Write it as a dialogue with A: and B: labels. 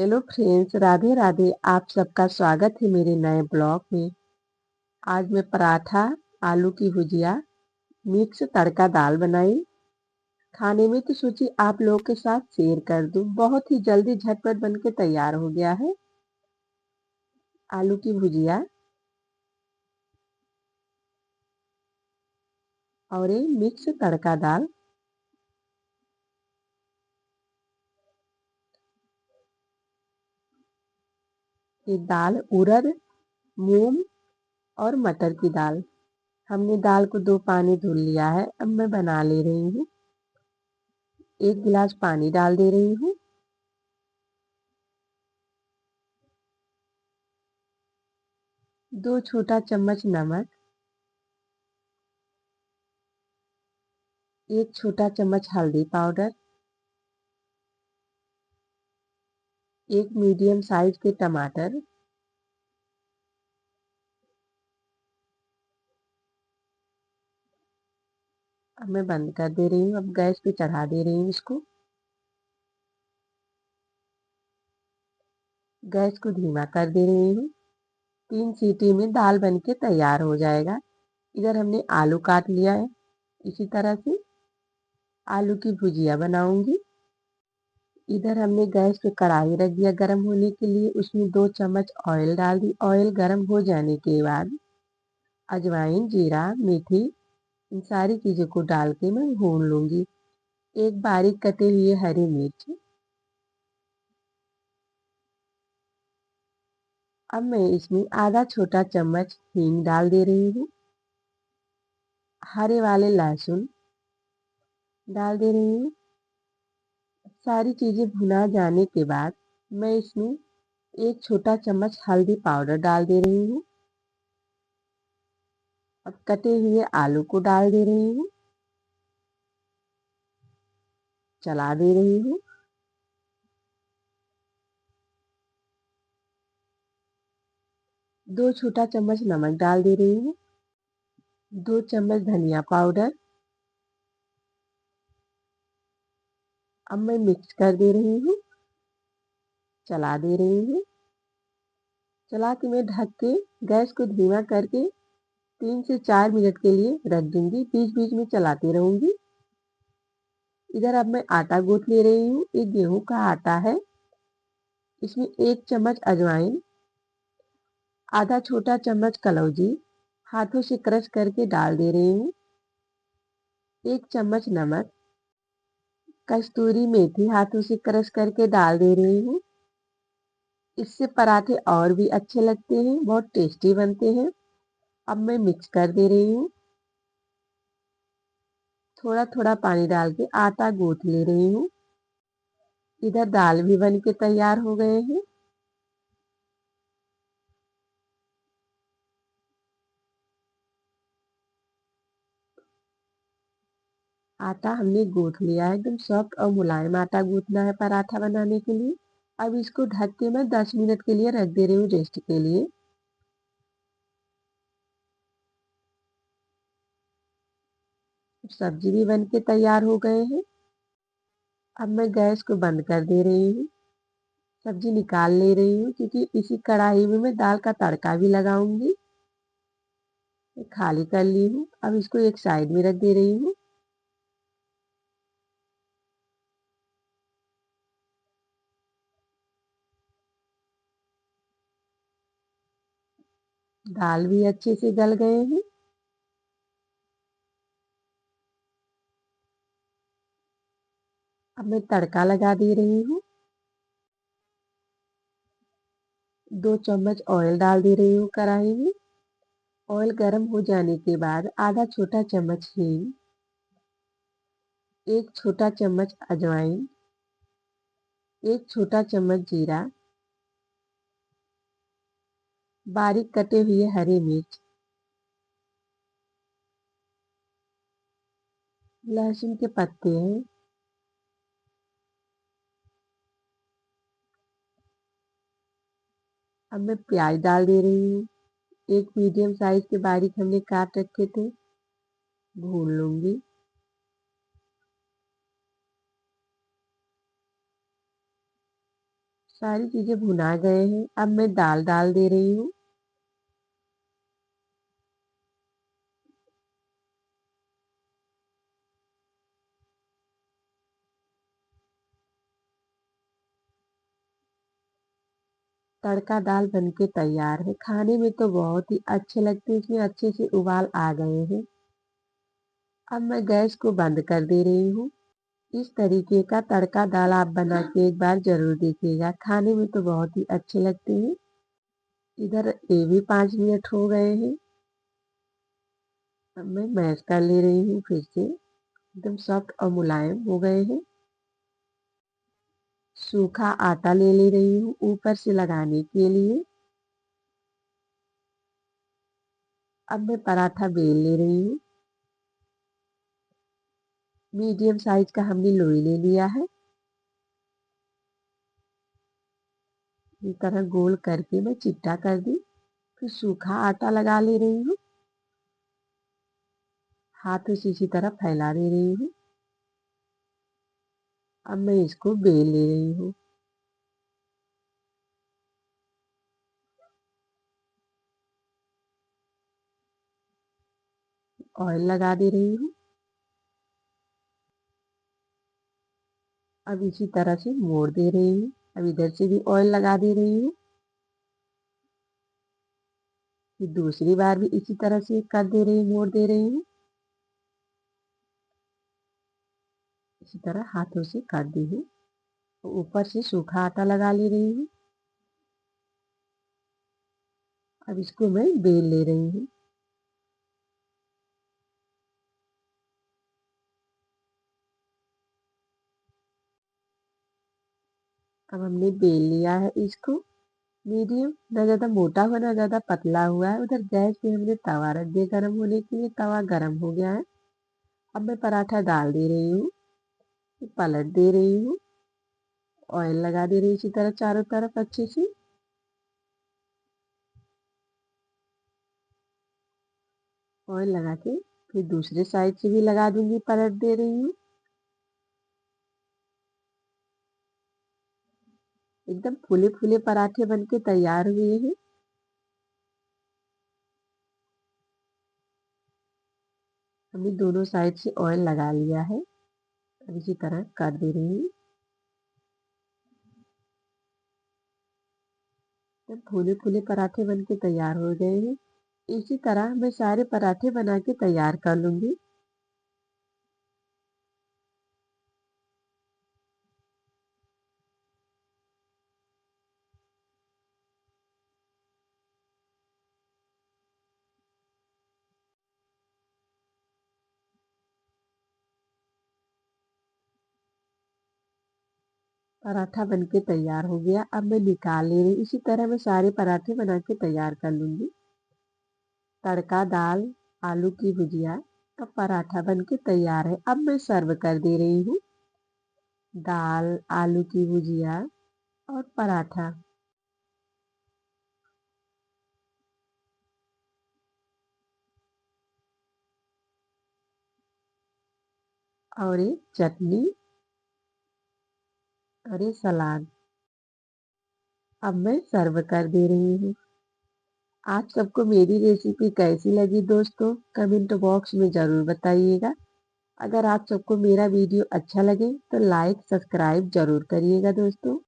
A: Hello friends, Radhe Radhe. आप सबका स्वागत है मेरे नए ब्लॉग में। आज मैं पराठा, आलू की भुजिया, मिक्स तड़का दाल बनाई। खाने में तो सोची आप लोगों के साथ शेयर कर दूं। बहुत ही जल्दी झटपट बन के तैयार हो गया है। आलू की भुजिया और ये मिक्स तड़का दाल। ये दाल उड़द, मूंग और मटर की दाल। हमने दाल को 2 पानी धुल लिया है। अब मैं बना ले रही हूँ। 1 गिलास पानी डाल दे रही हूँ। 2 छोटा चम्मच नमक, 1 छोटा चम्मच हल्दी पाउडर, 1 मीडियम साइज के टमाटर, अब मैं बंद कर दे रही हूँ। अब गैस पे चढ़ा दे रही हूँ इसको। गैस को धीमा कर दे रही हूँ। 3 सीटी में दाल बन के तैयार हो जाएगा। इधर हमने आलू काट लिया है। इसी तरह से आलू की भुजिया बनाऊंगी। इधर हमने गैस पे कढ़ाई रख दिया गर्म होने के लिए। उसमें 2 चम्मच ऑयल डाल दी। ऑयल गर्म हो जाने के बाद अजवाइन, जीरा, मेथी, इन सारी चीज़ों को डाल के मैं भून लूंगी। 1 बारीक कटे हुए हरी मिर्च। अब मैं इसमें आधा छोटा चम्मच हींग डाल दे रही हूँ। हरे वाले लहसुन डाल दे रही हूँ। सारी चीज़ें भुना जाने के बाद मैं इसमें 1 छोटा चम्मच हल्दी पाउडर डाल दे रही हूँ। अब कटे हुए आलू को डाल दे रही हूँ। चला दे रही हूँ। 2 छोटा चम्मच नमक डाल दे रही हूँ। 2 चम्मच धनिया पाउडर। अब मैं मिक्स कर दे रही हूँ। चला दे रही हूँ। चला के मैं ढक के गैस को धीमा करके 3 से 4 मिनट के लिए रख दूंगी। बीच बीच में चलाती रहूंगी। इधर अब मैं आटा गूंथ ले रही हूँ। ये गेहूं का आटा है। इसमें 1 चम्मच अजवाइन, आधा छोटा चम्मच कलौंजी हाथों से क्रश करके डाल दे रही हूँ। 1 चम्मच नमक, कस्तूरी मेथी हाथों से क्रश करके डाल दे रही हूँ। इससे पराठे और भी अच्छे लगते हैं, बहुत टेस्टी बनते हैं। अब मैं मिक्स कर दे रही हूँ। थोड़ा थोड़ा पानी डाल के आटा गूंथ ले रही हूँ। इधर दाल भी बन के तैयार हो गए हैं। आटा हमने गूंथ लिया है। एकदम सॉफ्ट और मुलायम आटा गूंथना है पराठा बनाने के लिए। अब इसको ढक के मैं 10 मिनट के लिए रख दे रही हूँ रेस्ट के लिए। सब्जी भी बन के तैयार हो गए हैं। अब मैं गैस को बंद कर दे रही हूँ। सब्जी निकाल ले रही हूँ क्योंकि इसी कढ़ाई में मैं दाल का तड़का भी लगाऊंगी। मैं खाली कर ली हूँ। अब इसको एक साइड में रख दे रही हूँ। दाल भी अच्छे से गल गए हैं। अब मैं तड़का लगा दे रही हूँ। 2 चम्मच ऑयल डाल दे रही हूँ कढ़ाई में। ऑयल गर्म हो जाने के बाद आधा छोटा चम्मच हींग, 1 छोटा चम्मच अजवाइन, 1 छोटा चम्मच जीरा, बारीक कटे हुए हरी मिर्च, लहसुन के पत्ते हैं। अब मैं प्याज डाल दे रही हूँ। 1 मीडियम साइज के बारीक हमने काट रखे थे। भून लूंगी। सारी चीज़ें भुना गए हैं। अब मैं दाल डाल दे रही हूँ। तड़का दाल बनके तैयार है। खाने में तो बहुत ही अच्छे लगते हैं, इसमें अच्छे से उबाल आ गए हैं। अब मैं गैस को बंद कर दे रही हूँ। इस तरीके का तड़का दाल आप बना के एक बार ज़रूर देखिएगा। खाने में तो बहुत ही अच्छे लगते हैं। इधर ये भी 5 मिनट हो गए हैं। अब मैं मैश कर ले रही हूँ फिर से। एकदम सॉफ्ट और मुलायम हो गए हैं। सूखा आटा ले रही हूँ ऊपर से लगाने के लिए। अब मैं पराठा बेल ले रही हूँ। मीडियम साइज का हमने लोई ले लिया है। इस तरह गोल करके मैं चिपटा कर दी। फिर सूखा आटा लगा ले रही हूँ। हाथों से इसी तरह फैला दे रही हूँ। अब मैं इसको बेल ले रही हूँ। ऑयल लगा दे रही हूँ। अब इसी तरह से मोड़ दे रही हूँ। अब इधर से भी ऑयल लगा दे रही हूँ। फिर दूसरी बार भी इसी तरह से कर दे रही हूँ, मोड़ दे रही हूँ। इसी तरह हाथों से कर दी हूँ। ऊपर से सूखा आटा लगा ले रही हूँ। अब इसको मैं बेल ले रही हूँ। अब हमने बेल लिया है इसको। मीडियम, ना ज़्यादा मोटा हुआ ना ज़्यादा पतला हुआ है। उधर गैस पे हमने तवा रख दिया गर्म होने के लिए। तवा गर्म हो गया है। अब मैं पराठा डाल दे रही हूँ। पलट दे रही हूँ। ऑयल लगा दे रही हूँ इसी तरह चारों तरफ अच्छे से। ऑयल लगा के फिर दूसरे साइड से भी लगा दूंगी, पलट दे रही हूँ। एकदम फूले फूले पराठे बनके तैयार हुए हैं। हमने दोनों साइड से ऑयल लगा लिया है। अब इसी तरह कर दे रही हूँ। एकदम फूले फूले पराठे बनके तैयार हो गए हैं। इसी तरह मैं सारे पराठे बना के तैयार कर लूंगी। पराठा बनके तैयार हो गया। अब मैं निकाल ले रही हूँ। इसी तरह मैं सारे पराठे बना के तैयार कर लूंगी। तड़का दाल, आलू की भुजिया का पराठा बनके तैयार है। अब मैं सर्व कर दे रही हूँ। दाल, आलू की भुजिया और पराठा और एक चटनी और एक सलाद। अब मैं सर्व कर दे रही हूँ। आप सबको मेरी रेसिपी कैसी लगी दोस्तों, कमेंट बॉक्स में ज़रूर बताइएगा। अगर आप सबको मेरा वीडियो अच्छा लगे तो लाइक सब्सक्राइब ज़रूर करिएगा दोस्तों।